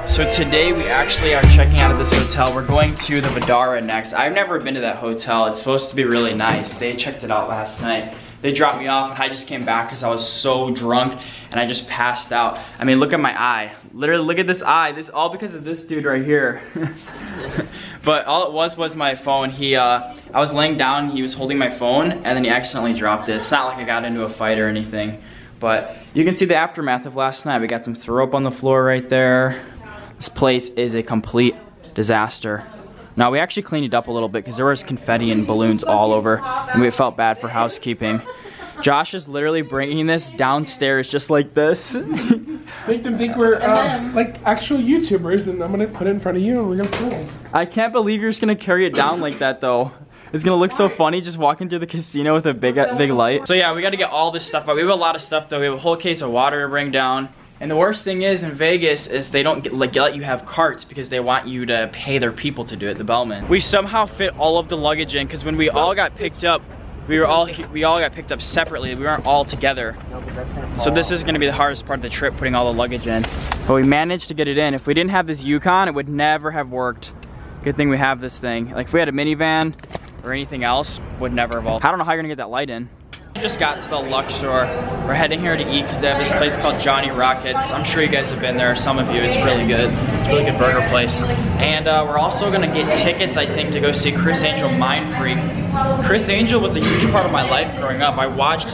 So today we actually are checking out of this hotel. We're going to the Vdara next. I've never been to that hotel. It's supposed to be really nice. They checked it out last night. They dropped me off and I just came back because I was so drunk and I just passed out. I mean, look at my eye. Literally, look at this eye. This all because of this dude right here. But all it was my phone. I was laying down, he was holding my phone and then he accidentally dropped it. It's not like I got into a fight or anything. But you can see the aftermath of last night. We got some throw up on the floor right there. This place is a complete disaster. Now, we actually cleaned it up a little bit because there was confetti and balloons all over, and we felt bad for housekeeping. Josh is literally bringing this downstairs just like this. Make them think we're like actual YouTubers, and I'm gonna put it in front of you and we're gonna film. I can't believe you're just gonna carry it down like that though. It's gonna look so funny just walking through the casino with a big light. So yeah, we gotta get all this stuff out. We have a lot of stuff though. We have a whole case of water to bring down. And the worst thing is in Vegas is they don't let you have carts because they want you to pay their people to do it, the bellman. We somehow fit all of the luggage in because when we all got picked up, we all got picked up separately. We weren't all together. So this is gonna be the hardest part of the trip, putting all the luggage in. But we managed to get it in. If we didn't have this Yukon, it would never have worked. Good thing we have this thing. Like if we had a minivan or anything else, would never have all. I don't know how you're gonna get that light in. We just got to the Luxor. We're heading here to eat because they have this place called Johnny Rockets. I'm sure you guys have been there, some of you. It's really good. It's a really good burger place. And we're also gonna get tickets, I think, to go see Chris Angel Mind Freak. Chris Angel was a huge part of my life growing up. I watched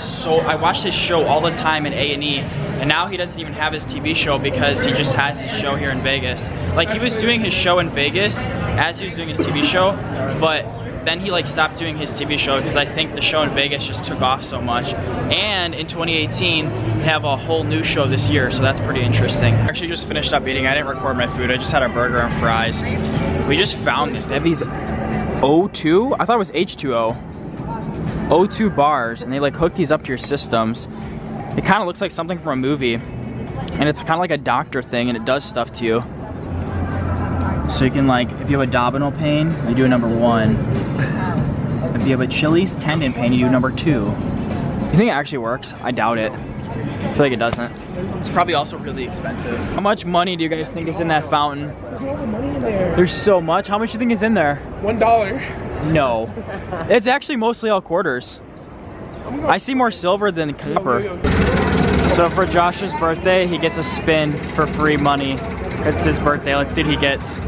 his show all the time in A&E, and now he doesn't even have his TV show because he just has his show here in Vegas. Like he was doing his show in Vegas as he was doing his TV show, but then he like stopped doing his TV show because I think the show in Vegas just took off so much. And in 2018, they have a whole new show this year, so that's pretty interesting. I actually just finished up eating. I didn't record my food. I just had a burger and fries. We just found this. They have these O2? I thought it was H2O. O2 bars, and they like hook these up to your systems. It kind of looks like something from a movie, and it's kind of like a doctor thing, and it does stuff to you. So you can like, if you have abdominal pain, you do a number 1. If you have Achilles tendon pain, you do number 2. You think it actually works? I doubt it. I feel like it doesn't. It's probably also really expensive. How much money do you guys think is in that fountain? Look at all the money in there. There's so much. How much do you think is in there? $1. No. It's actually mostly all quarters. I see more silver than copper. So for Josh's birthday, he gets a spin for free money. It's his birthday. Let's see what he gets.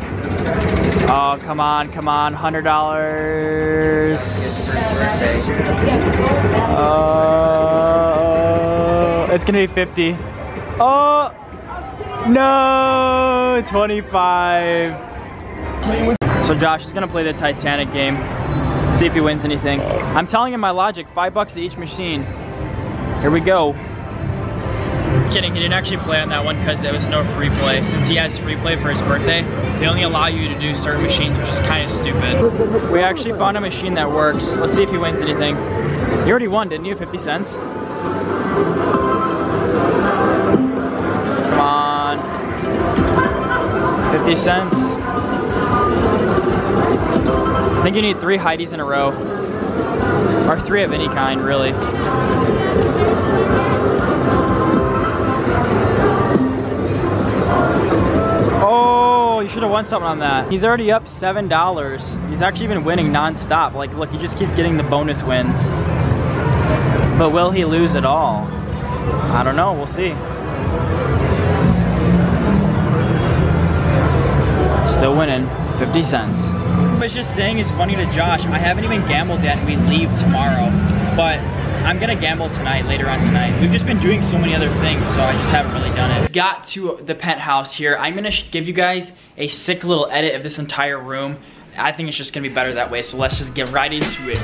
Oh, come on, come on. $100. It's gonna be 50. Oh, no, 25. So Josh is gonna play the Titanic game. See if he wins anything. I'm telling him my logic, $5 to each machine. Here we go. Kidding, he didn't actually play on that one because there was no free play. Since he has free play for his birthday, they only allow you to do certain machines, which is kind of stupid. We actually found a machine that works. Let's see if he wins anything. You already won, didn't you? 50 cents? Come on. 50 cents. I think you need 3 Heidi's in a row. Or 3 of any kind, really. Oh, you should have won something on that. He's already up $7. He's actually been winning non-stop. Like, look, he just keeps getting the bonus wins. But will he lose it all? I don't know, we'll see. Still winning, 50 cents. I was just saying it's funny to Josh, I haven't even gambled yet and we leave tomorrow. But I'm gonna gamble tonight, later on tonight. We've just been doing so many other things, so I just haven't really done it. Got to the penthouse here. I'm gonna give you guys a sick little edit of this entire room. I think it's just gonna be better that way, so let's just get right into it.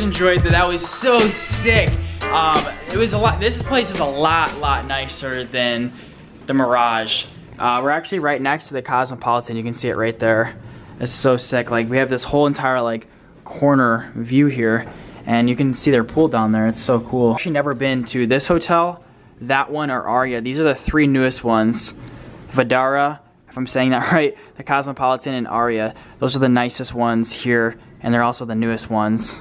enjoyed that. That was so sick. It was a lot. This place is a lot nicer than the Mirage. We're actually right next to the Cosmopolitan. You can see it right there. It's so sick. Like, we have this whole entire like corner view here, and you can see their pool down there. It's so cool. I've actually never been to this hotel, that one, or Aria. These are the 3 newest ones. Vdara, if I'm saying that right, the Cosmopolitan, and Aria. Those are the nicest ones here, and they're also the newest ones.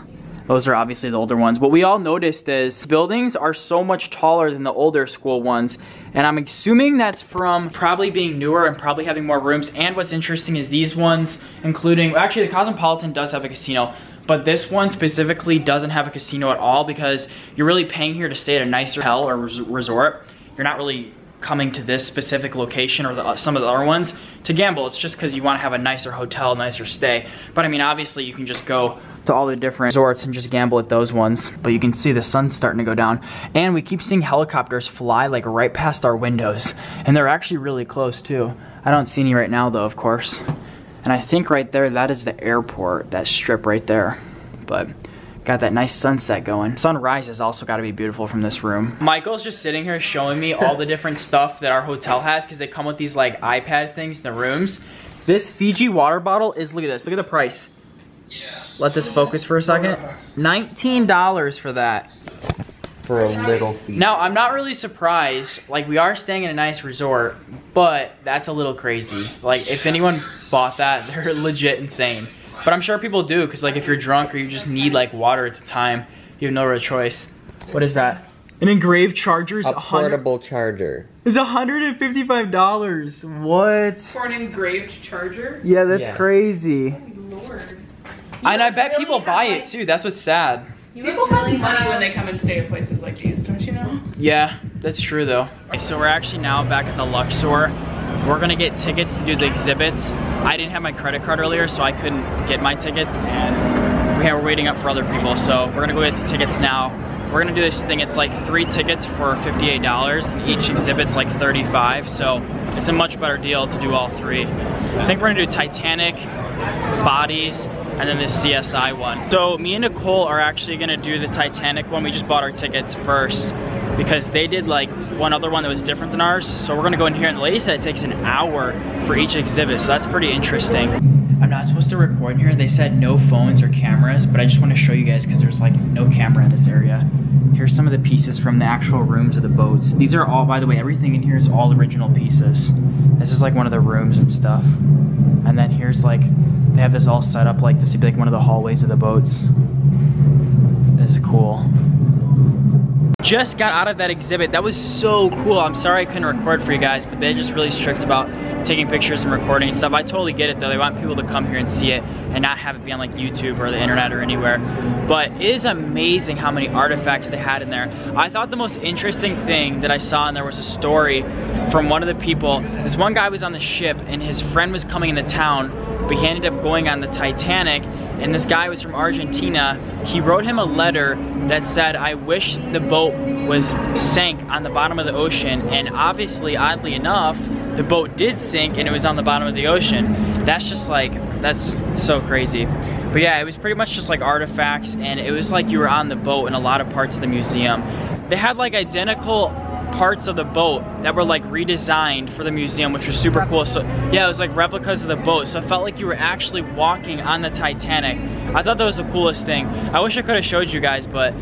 Those are obviously the older ones. What we all noticed is buildings are so much taller than the older school ones, and I'm assuming that's from probably being newer and probably having more rooms. And what's interesting is these ones, including, actually the Cosmopolitan does have a casino, but this one specifically doesn't have a casino at all, because you're really paying here to stay at a nicer hotel or resort. You're not really coming to this specific location or some of the other ones to gamble. It's just because you want to have a nicer hotel, nicer stay. But I mean, obviously you can just go to all the different resorts and just gamble at those ones. But you can see the sun's starting to go down, and we keep seeing helicopters fly like right past our windows, and they're actually really close too. I don't see any right now though, of course. And I think right there, that is the airport, that strip right there. But got that nice sunset going. Sunrise has also got to be beautiful from this room. Michael's just sitting here showing me all the different stuff that our hotel has, because they come with these like iPad things in the rooms. This Fiji water bottle is, look at this, look at the price. Yes. Let this focus for a second. $19 for that. For a little fee. Now, I'm not really surprised. Like, we are staying in a nice resort, but that's a little crazy. Like, if anyone bought that, they're legit insane. But I'm sure people do, because like if you're drunk or you just need like water at the time, you have no real choice. What is that? An engraved charger? A portable charger. It's $155. What? For an engraved charger? Yeah, that's crazy. Oh, Lord. And I bet people buy it too. That's what's sad. People have money when they come and stay at places like these, don't you know? Yeah, that's true though. Okay, so we're actually now back at the Luxor. We're gonna get tickets to do the exhibits. I didn't have my credit card earlier, so I couldn't get my tickets, and we're waiting up for other people. So we're gonna go get the tickets now. We're gonna do this thing. It's like 3 tickets for $58, and each exhibit's like $35. So it's a much better deal to do all 3. I think we're gonna do Titanic, Bodies, and then this CSI one. So me and Nicole are actually gonna do the Titanic one. We just bought our tickets first, because they did like one other one that was different than ours. So we're gonna go in here, and the lady said it takes an hour for each exhibit, so that's pretty interesting. I'm not supposed to record in here. They said no phones or cameras, but I just want to show you guys because there's like no camera in this area. Here's some of the pieces from the actual rooms of the boats. These are all, by the way, everything in here is all original pieces. This is like one of the rooms and stuff. And then here's like, they have this all set up like this would be like one of the hallways of the boats. This is cool. Just got out of that exhibit. That was so cool. I'm sorry I couldn't record for you guys, but they're just really strict about taking pictures and recording and stuff. I totally get it though. They want people to come here and see it and not have it be on like YouTube or the internet or anywhere. But it is amazing how many artifacts they had in there. I thought the most interesting thing that I saw, and there was a story from one of the people. This one guy was on the ship and his friend was coming into town, but he ended up going on the Titanic, and this guy was from Argentina. He wrote him a letter that said, I wish the boat was sank on the bottom of the ocean, and obviously, oddly enough, the boat did sink and it was on the bottom of the ocean. That's just like, that's so crazy. But yeah, it was pretty much just like artifacts, and it was like you were on the boat in a lot of parts of the museum. They had like identical parts of the boat that were like redesigned for the museum, which was super cool. So yeah, it was like replicas of the boat, so it felt like you were actually walking on the Titanic. I thought that was the coolest thing. I wish I could have showed you guys, but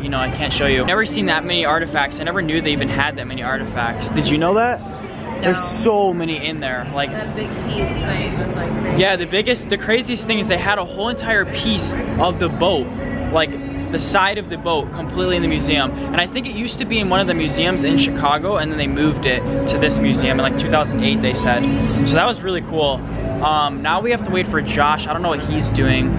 you know, I can't show you. Never seen that many artifacts. I never knew they even had that many artifacts. Did you know that? No. There's so many in there. Like that big piece thing was like crazy. Yeah, the craziest thing is they had a whole entire piece of the boat, like the side of the boat, completely in the museum. And I think it used to be in one of the museums in Chicago, and then they moved it to this museum in like 2008, they said. So that was really cool. Now we have to wait for Josh. I don't know what he's doing.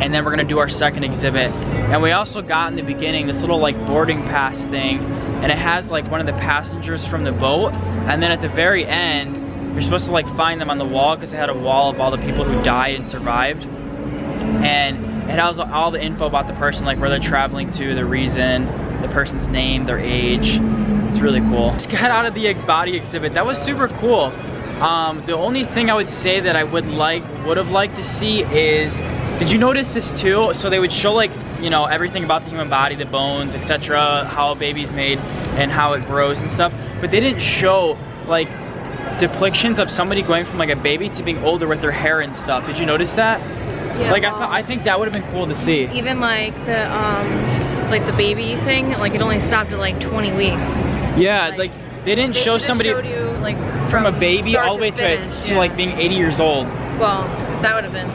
And then we're gonna do our second exhibit. And we also got in the beginning this little like boarding pass thing, and it has like one of the passengers from the boat. And then at the very end, you're supposed to like find them on the wall, because they had a wall of all the people who died and survived. And it has all the info about the person, like where they're traveling to, the reason, the person's name, their age. It's really cool. Just got out of the body exhibit. That was super cool. The only thing I would say that I would have liked to see is, did you notice this too? So they would show like you know, everything about the human body, the bones, etc., how a baby's made and how it grows and stuff. But they didn't show like depictions of somebody going from like a baby to being older with their hair and stuff. Did you notice that? Yeah, like well, I think that would have been cool to see. Even like the baby thing, like it only stopped at like 20 weeks. Yeah, like they didn't show somebody showed you, like, from a baby all the way finish, to like being 80 years old. Well, that would have been.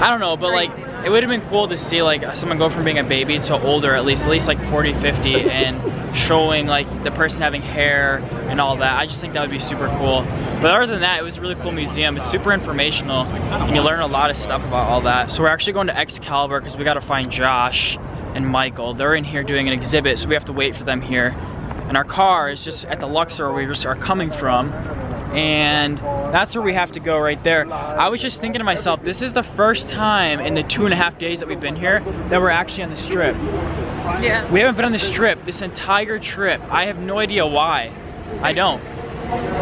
I don't know, but crazy. like it would have been cool to see like someone go from being a baby to older, at least like 40, 50, and showing like the person having hair and all that. I just think that would be super cool. But other than that, it was a really cool museum. It's super informational, and you learn a lot of stuff about all that. So we're actually going to Excalibur because we got to find Josh and Michael. They're in here doing an exhibit, so we have to wait for them here. And our car is just at the Luxor where we just are coming from. And that's where we have to go right there. I was just thinking to myself, this is the first time in the 2.5 days that we've been here that we're actually on the strip. Yeah. We haven't been on the strip this entire trip. I have no idea why. I don't.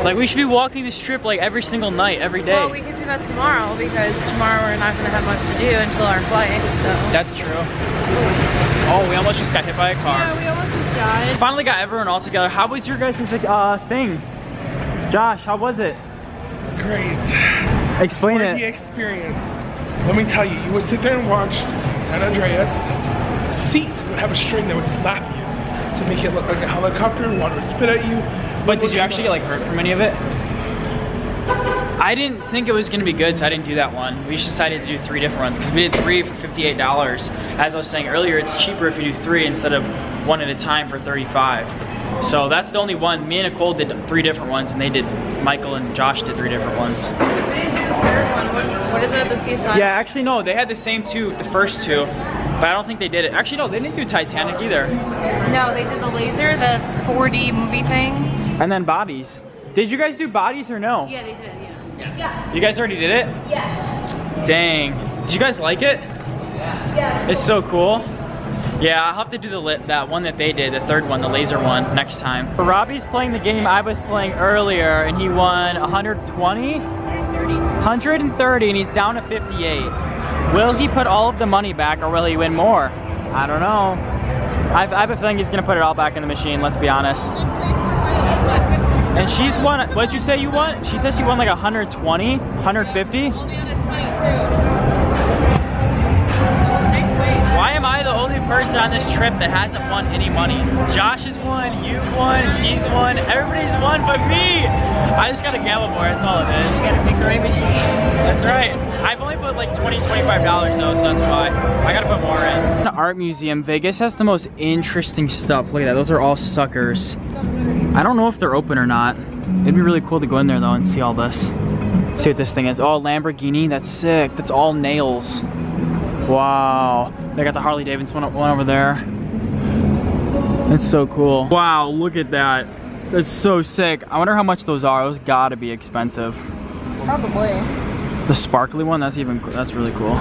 Like, we should be walking the strip like every single night, every day. Well, we could do that tomorrow because tomorrow we're not going to have much to do until our flight, so. That's true. Oh, we almost just got hit by a car. Yeah, we almost just died. Finally got everyone all together. How was your guys' thing? Josh, how was it? Great. Explain For the it. experience. Let me tell you, you would sit there and watch San Andreas. The seat would have a string that would slap you to make it look like a helicopter. Water would spit at you. But did you actually get like hurt from any of it? I didn't think it was gonna be good, so I didn't do that one. We just decided to do 3 different ones because we did 3 for $58. As I was saying earlier, it's cheaper if you do 3 instead of 1 at a time for $35. So that's the only one. Me and Nicole did 3 different ones, and Michael and Josh did 3 different ones. We didn't do the third one. What is it, the seaside? Yeah, actually no, they had the same 2, the first 2, but I don't think they did it. Actually no, they didn't do Titanic either. No, they did the laser, the 4D movie thing. And then Bodies. Did you guys do Bodies or no? Yeah, they did, yeah. You guys already did it? Yeah. Dang. Did you guys like it? Yeah. It's so cool. Yeah, I'll have to do that one that they did, the 3rd one, the laser one, next time. Robbie's playing the game I was playing earlier, and he won 120? 130, and he's down to 58. Will he put all of the money back, or will he win more? I don't know. I have a feeling he's gonna put it all back in the machine, let's be honest. And she's won, what'd you say you won? She said she won like 120, 150? Why am I the only person on this trip that hasn't won any money? Josh has won, you've won, she's won, everybody's won but me! I just gotta gamble more, that's all it is. You gotta pick the right machine. That's right. I've only put like $20, $25 though, so that's why. I gotta put more in. The art museum, Vegas has the most interesting stuff. Look at that, those are all suckers. I don't know if they're open or not. It'd be really cool to go in there though and see all this. See what this thing is. Oh, Lamborghini, that's sick. That's all nails. Wow. They got the Harley Davidson one over there. That's so cool. Wow, look at that. That's so sick. I wonder how much those are. Those gotta be expensive. Probably. The sparkly one, that's really cool.